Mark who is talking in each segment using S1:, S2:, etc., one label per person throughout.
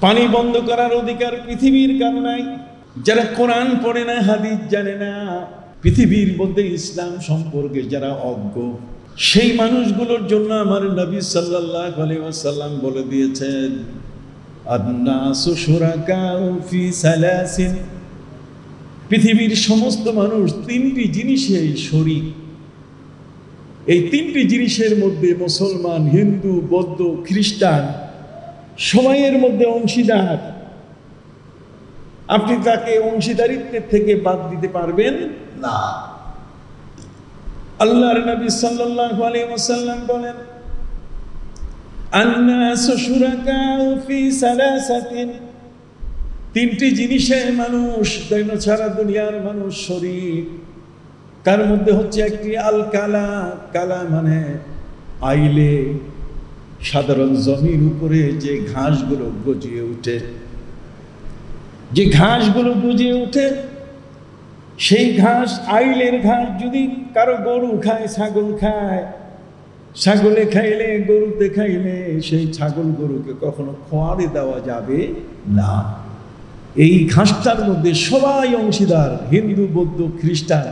S1: পানি বন্ধ করার অধিকার পৃথিবীর কারো নাই। যারা কোরআন পড়ে না, হাদিস জানে না, পৃথিবীর মধ্যে ইসলাম সম্পর্কে যারা অজ্ঞ, সেই মানুষগুলোর জন্য আমার নবী সাল্লাল্লাহু আলাইহি ওয়াসাল্লাম বলে দিয়েছেন, আন-নাসু শুরাকাউ ফি সালাসিন, পৃথিবীর সমস্ত মানুষ তিনটি জিনিসে শরীক। এই তিনটি জিনিসের মধ্যে মুসলমান, হিন্দু, বৌদ্ধ, খ্রিস্টান সবাই এর মধ্যে অংশীদার। আপনি তাকে অংশীদারিত্বের থেকে বাদ দিতে পারবেন না। আল্লাহর নবী সাল্লাল্লাহু আলাইহি ওয়াসাল্লাম বলেন, আন-নাসু শুরাকাউ ফি সালাসাতিন, তিনটি জিনিসে মানুষ, সারা দুনিয়ার মানুষ শরীক। তার মধ্যে হচ্ছে একটি আল কালা, কালা মানে আইলে, সাধারণ জমির উপরে যে ঘাসগুলো গজিয়ে ওঠে, যে ঘাসগুলো গজিয়ে ওঠে, সেই ঘাস, আইলের ঘাস যদি কারো গরু খায়, ছাগল খায়, ছাগলে খাইলে, গরুতে খাইলে, সেই ছাগল গরুকে কখনো খোয়ারে দেওয়া যাবে না। এই ঘাসটার মধ্যে সবাই অংশীদার, হিন্দু, বৌদ্ধ, খ্রিস্টান,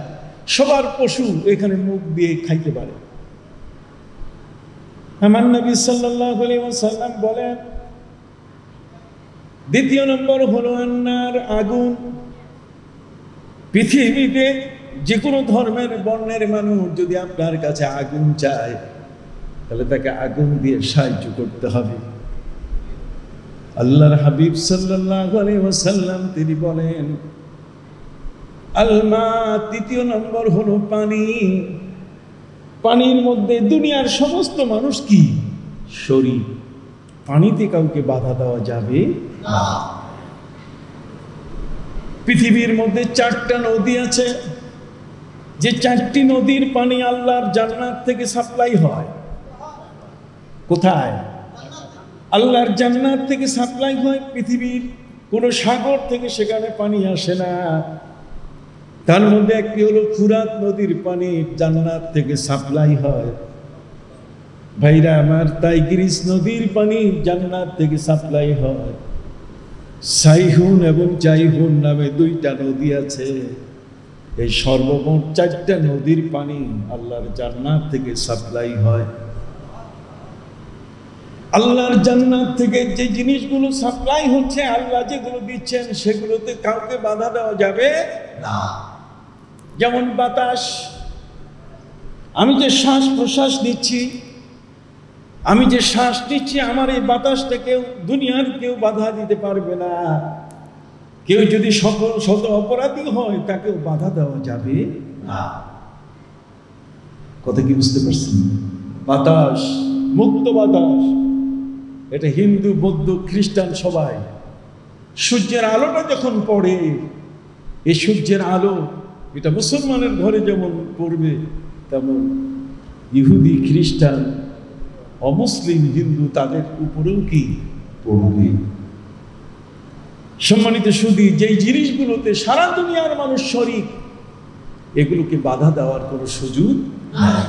S1: সবার পশু এখানে মুখ দিয়ে খাইতে পারে। আমার নবী সাল্লাল্লাহু আলাইহি ওয়াসাল্লাম বলেন, দ্বিতীয় নম্বর হলো আন্নার, আগুন। পৃথিবীতে যে কোনো ধর্মের, বর্ণের মানুষ যদি আপনার কাছে আগুন চায়, তাহলে তাকে আগুন দিয়ে সাহায্য করতে হবে। আল্লাহর হাবিব সাল্লাল্লাহু আলাইহি ওয়াসাল্লাম তিনি বলেন, আলমা, তৃতীয় নম্বর হলো পানি। পানির মধ্যে দুনিয়ার সমস্ত মানুষ কি শরীক, পানিতে কাউকে বাধা দেওয়া যাবে না। পৃথিবীর মধ্যে 4টা নদী আছে, যে 4টি নদীর পানি আল্লাহর জান্নাত থেকে সাপ্লাই হয়। কোথায়? আল্লাহর জান্নাত থেকে সাপ্লাই হয়। পৃথিবীর কোনো সাগর থেকে সেখানে পানি আসে না। তার মধ্যে একটি হলো ফুরাত নদীর পানি, জান্নাত থেকে সাপ্লাই হয়। ভাইরা আমার, টাইগ্রিস নদীর পানি জান্নাত থেকে সাপ্লাই হয়। সাইহুন এবং জাইহুন নামে 2টা নদী আছে। এই সর্বমোট 4টা নদীর পানি আল্লাহর জান্নাত থেকে সাপ্লাই হয়। আল্লাহর জান্নাত থেকে যে জিনিসগুলো সাপ্লাই হচ্ছে, আল্লাহ যেগুলো দিচ্ছেন, সেগুলোতে কাউকে বাধা দেওয়া যাবে না। যেমন বাতাস, আমি যে শ্বাস প্রশ্বাস নিচ্ছি, আমি যে শ্বাস নিচ্ছি, আমার এই বাতাসটা কেউ, দুনিয়ার কেউ বাধা দিতে পারবে না। কেউ যদি শত অপরাধী হয়, তাকেও বাধা দেওয়া যাবে না। কথা কি বুঝতে পারছেন? বাতাস, মুক্ত বাতাস, এটা হিন্দু, বৌদ্ধ, খ্রিস্টান সবাই। সূর্যের আলোটা যখন পড়ে, এই সূর্যের আলো এটা মুসলমানের ঘরে যেমন পড়বে, তেমন ইহুদি, খ্রিস্টান, অমুসলিম, হিন্দু তাদের উপরেও কি পড়বে। সম্মানিত সুধী, যেই জিনিসগুলোতে সারা দুনিয়ার মানুষ শরীক, এগুলোকে বাধা দেওয়ার কোনো সুযোগ নাই।